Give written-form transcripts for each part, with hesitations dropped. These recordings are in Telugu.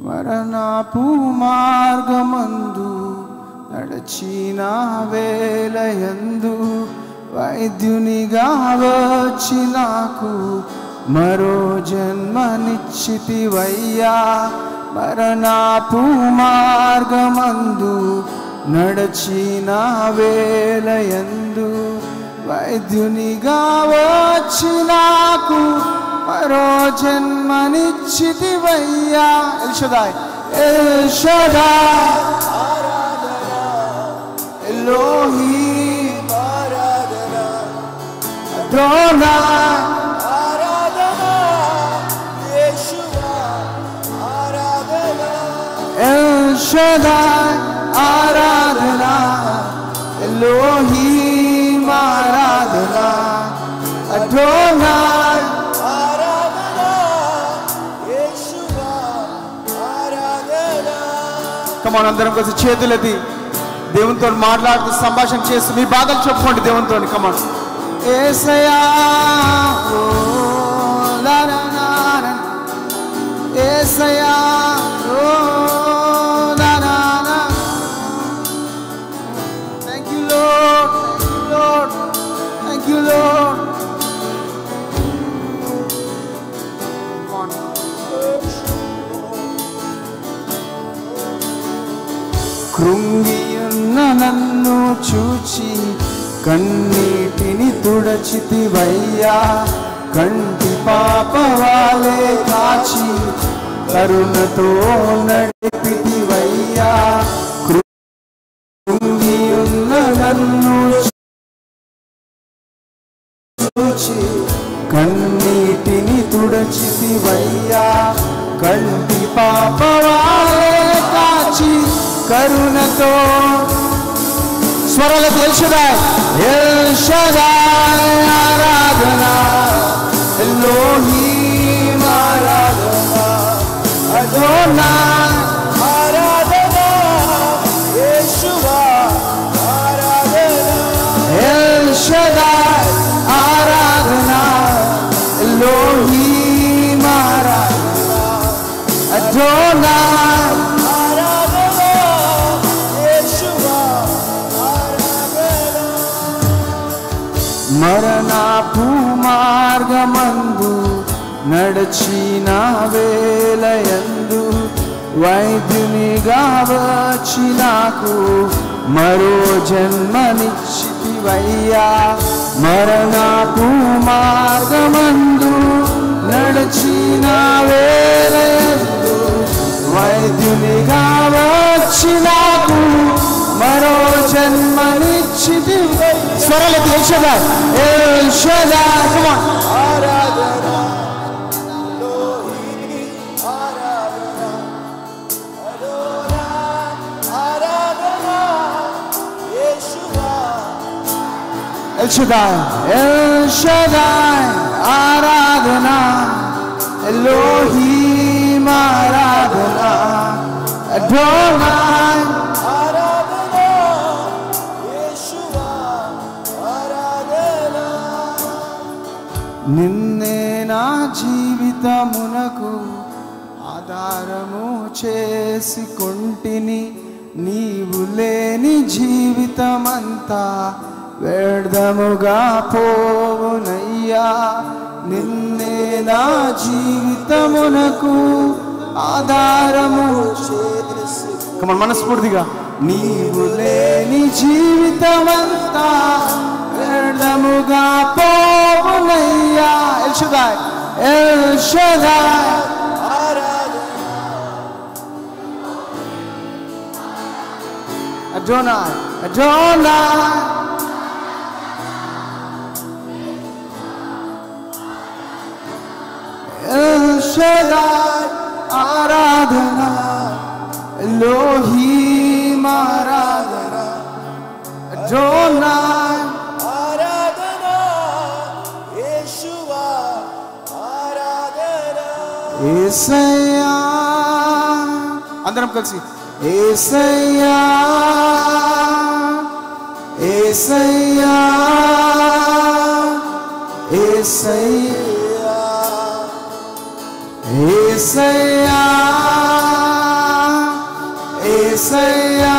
మరణపు మార్గమందు నడచిన వేళయందు వైద్యునిగా వచ్చి నాకు మరో జన్మనిచ్చితివయ్యా. మరణపు మార్గమందు నడచిన వేళయందు వైద్యునిగా వచ్చి నాకు మరో జన్మనిచ్చితివయ్యా. ఎల్ షదాయ్ ఎల్ షదాయ్ ఎలోహీం ఆరాధనా అదోనాయ్ ఆరాధనా యేషువా ఆరాధనా ఎల్ షదాయ్ ఆరాధనా ఎలోహీం ఆరాధనా అదోనాయ్ ఆరాధనా యేషువా ఆరాధనా. కమాన్ అందరం కలిసి చేతులెత్తి దేవునితో మాట్లాడుతూ సంభాషణ చేస్తూ మీ బాధలు చెప్పుకోండి దేవునితో. కమాన్ యేసయ్యా ఓ లాలానా యేసయ్యా ఓ లాలానా. Thank you Lord, thank you Lord. కృంగియున్న నన్ను చూచి కన్నీటిని తుడచితివయ్యా. కంటి పాపవాలే కాచి కరుణతో నడిపితివయ్యా. కృంగియున్న నన్ను చూచి కన్నీటిని తుడచితివయ్యా. కంటి పాపవాలే కాచి కరుణతో స్వరాలతో ఎల్ షదాయ్ ఎల్ షదాయ్ ఆరాధనా ఎలోహీం ఆరాధనా అదోనాయ్ ఆరాధనా యేషువా ఆరాధనా ఎల్ షదాయ్ ఆరాధనా ఎలోహీం ఆరాధనా అదోనాయ్ మరణపు మార్గమందు నడచిన వేళయందు వైద్యునిగా వచ్చి నాకు మరో జన్మనిచ్చితివయ్యా. మరణపు మార్గమందు నడచిన వేళయందు వైద్యునిగా వచ్చి నాకు మరో జన్మనిచ్చితివయ్యా. స్వరాలతో ఎల్ షదాయ్ ఎల్ షదాయ్ కమాన్ ఆరాధనా ఎలోహీం ఆరాధనా అదోనాయ్ ఆరాధనా యేషువా. ఎల్ షదాయ్ ఆరాధనా ఎలోహీం ఆరాధనా అదోనాయ్ నిన్నే నా జీవితమునకు ఆధారము చేసుకొంటిని. నీవు లేని జీవితమంతా వ్యర్థముగా పోవునయ్యా. నిన్నే నా జీవితమునకు ఆధారము చేసుకొంటిని. మనస్ఫూర్తిగా నీవు లేని జీవితమంతా వ్యర్థముగా పోవునయ్యా. ఎల్ షదాయ్ ఆరాధనా అదోనాయ్ అదోనాయ్ ఎల్ షదాయ్ ఆరాధనా ఎలోహీం ఆరాధనా అదోనాయ్ ఆరాధనా యేషువా ఆరాధనా. యేసయ్యా అందరం కలిసి యేసయ్యా యేసయ్యా యేసయ్యా యేసయ్యా యేసయ్యా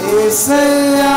యేసయ్యా